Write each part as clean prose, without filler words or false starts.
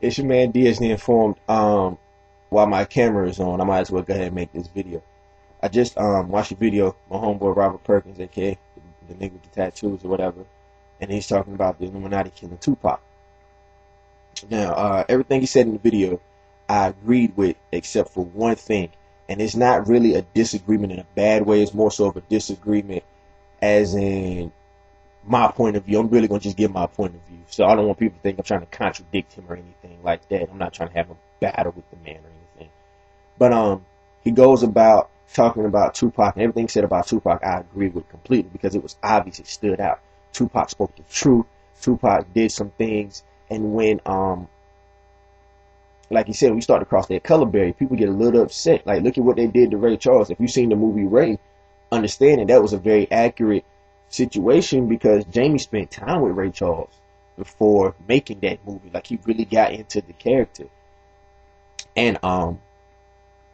It's your man Disney informed. While my camera is on, I might as well go ahead and make this video. I just watched a video, my homeboy Robert Perkins, aka the nigga with the tattoos or whatever, and he's talking about the Illuminati killing Tupac. Now, everything he said in the video, I agreed with, except for one thing, and it's not really a disagreement in a bad way. It's more so of a disagreement, as in my point of view. I'm really gonna just give my point of view, so I don't want people to think I'm trying to contradict him or anything like that. I'm not trying to have a battle with the man or anything. But he goes about talking about Tupac, and everything he said about Tupac I agree with completely, because it was obvious, it stood out. Tupac spoke the truth. Tupac did some things, and when like he said, when you start to cross that color barrier, people get a little upset. Like, look at what they did to Ray Charles. If you've seen the movie Ray, understanding that was a very accurate situation, because Jamie spent time with Ray Charles before making that movie. Like, he really got into the character. And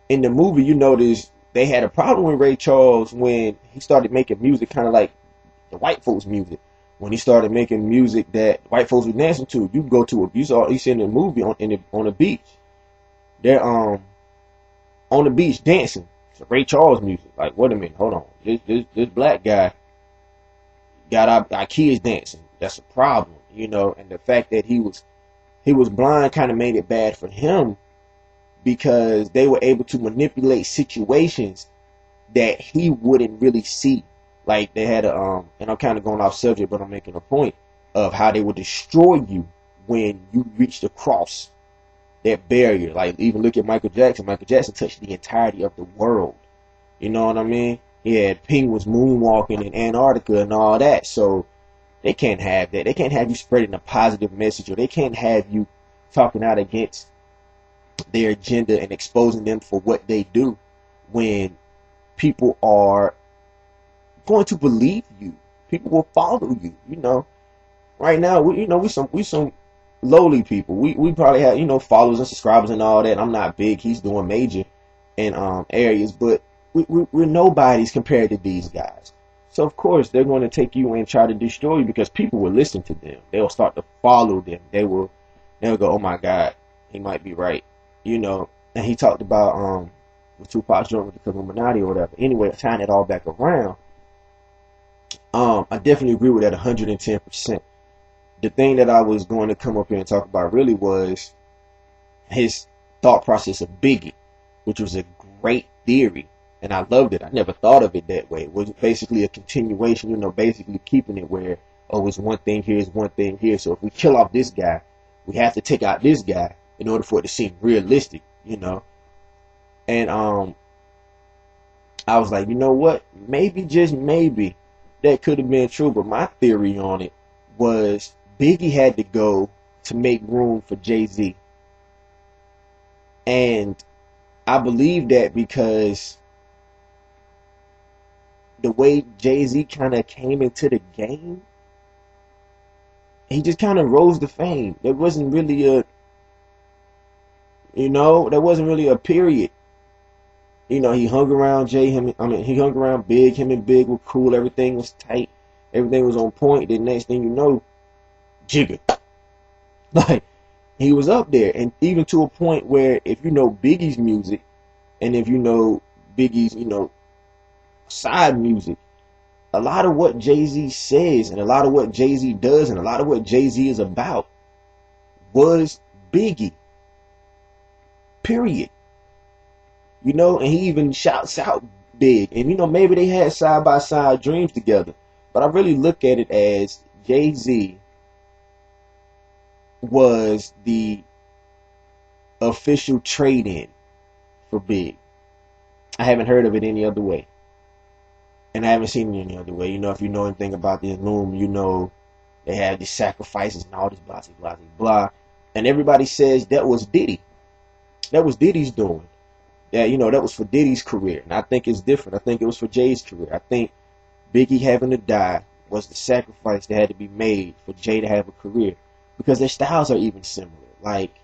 in the movie, you notice they had a problem with Ray Charles when he started making music kind of like the white folks music. When he started making music that white folks were dancing to, you go to you see in the movie on the beach. They're on the beach dancing to Ray Charles music. Like, wait a minute, hold on. This black guy got our kids dancing. That's a problem, you know. And the fact that he was blind kind of made it bad for him, because they were able to manipulate situations that he wouldn't really see. Like, they had and I'm kind of going off subject, but I'm making a point of how they would destroy you when you reached across that barrier. Like, even look at Michael Jackson. Michael Jackson touched the entirety of the world. You know what I mean? He had penguins moonwalking in Antarctica and all that. So they can't have that. They can't have you spreading a positive message, or they can't have you talking out against their agenda and exposing them for what they do, when people are going to believe you. People will follow you. You know, right now, we some lowly people. We probably have, followers and subscribers and all that. I'm not big. He's doing major in areas, but we're nobodies compared to these guys. So of course they're going to take you and try to destroy you, because people will listen to them. They'll start to follow them. They'll go, oh my God, he might be right. You know, and he talked about with Tupac's joint with the Illuminati or whatever. Anyway, tying it all back around, I definitely agree with that 110%. The thing that I was going to come up here and talk about really was his thought process of Biggie, which was a great theory, and I loved it. I never thought of it that way. It was basically a continuation, basically keeping it where, oh, it's one thing here, it's one thing here. So if we kill off this guy, we have to take out this guy in order for it to seem realistic, And I was like, you know what? Maybe, just maybe, that could have been true. But my theory on it was Biggie had to go to make room for Jay-Z. And I believe that because the way Jay-Z kind of came into the game, he just kind of rose to fame. There wasn't really there wasn't really a period. He hung around he hung around Big. Him and Big were cool. Everything was tight. Everything was on point. The next thing you know, Jigga. Like, he was up there. And even to a point where, if you know Biggie's music, and if you know Biggie's, side music, a lot of what Jay-Z says, and a lot of what Jay-Z does, and a lot of what Jay-Z is about was Biggie. Period. And he even shouts out Big. And maybe they had side by side dreams together. But I really look at it as Jay-Z was the official trade-in for Big. I haven't heard of it any other way. And I haven't seen it any other way. If you know anything about the Illuminati, they have these sacrifices and all this blah, blah, blah, blah. And everybody says that was Diddy. That was Diddy's doing. That, that was for Diddy's career. And I think it's different. I think it was for Jay's career. I think Biggie having to die was the sacrifice that had to be made for Jay to have a career. Because their styles are even similar. Like,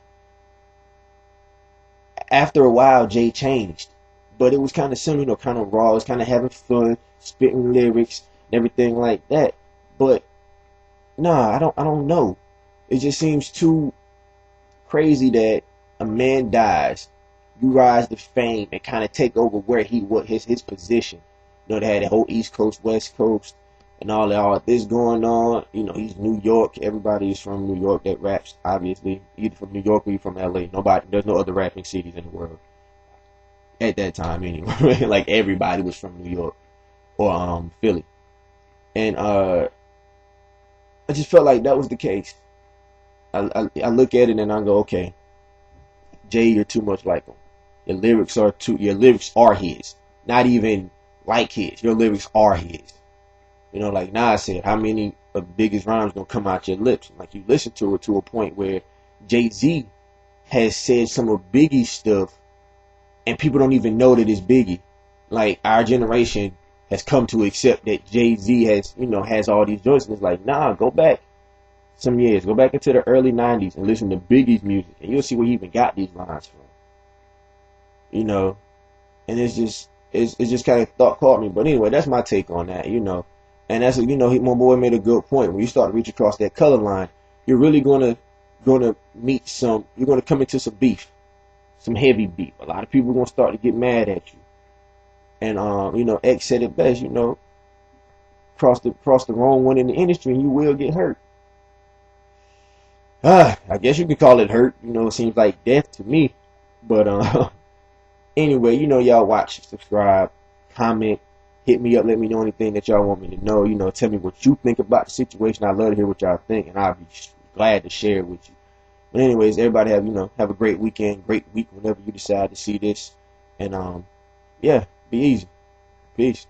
after a while, Jay changed. But it was kind of similar, kind of raw. It was kind of having fun, spitting lyrics, and everything like that. But, nah, I don't know. It just seems too crazy that a man dies, you rise to fame and kind of take over where he what his position. You know, they had the whole East Coast, West Coast, and all this going on. You know, he's New York. Everybody is from New York that raps, obviously, either from New York or you from LA. There's no other rapping cities in the world at that time anyway. Like everybody was from New York or Philly, and I just felt like that was the case. I look at it and I go, okay, Jay, you're too much like him. Your lyrics are his. Not even like his. Your lyrics are his. You know, like Nas said, how many of the biggest rhymes gonna come out your lips? Like you listen to it to a point where Jay-Z has said some of Biggie's stuff and people don't even know that it's Biggie. Like our generation has come to accept that Jay-Z has all these joints, and it's like, nah, go back some years, go back into the early 90s and listen to Biggie's music and you'll see where he even got these lines from. You know, and it's just kind of thought caught me. But anyway, that's my take on that, you know. And that's, you know, my boy made a good point. When you start to reach across that color line, you're really gonna meet you're gonna come into some beef, some heavy beef. A lot of people are gonna start to get mad at you. And you know, X said it best, you know, cross the wrong one in the industry and you will get hurt. I guess you could call it hurt. You know, it seems like death to me. But anyway, you know, y'all watch, subscribe, comment, hit me up, let me know anything that y'all want me to know. You know, tell me what you think about the situation. I'd love to hear what y'all think, and I'll be glad to share it with you. But anyways, everybody have a great weekend, great week whenever you decide to see this. And yeah, be easy. Peace.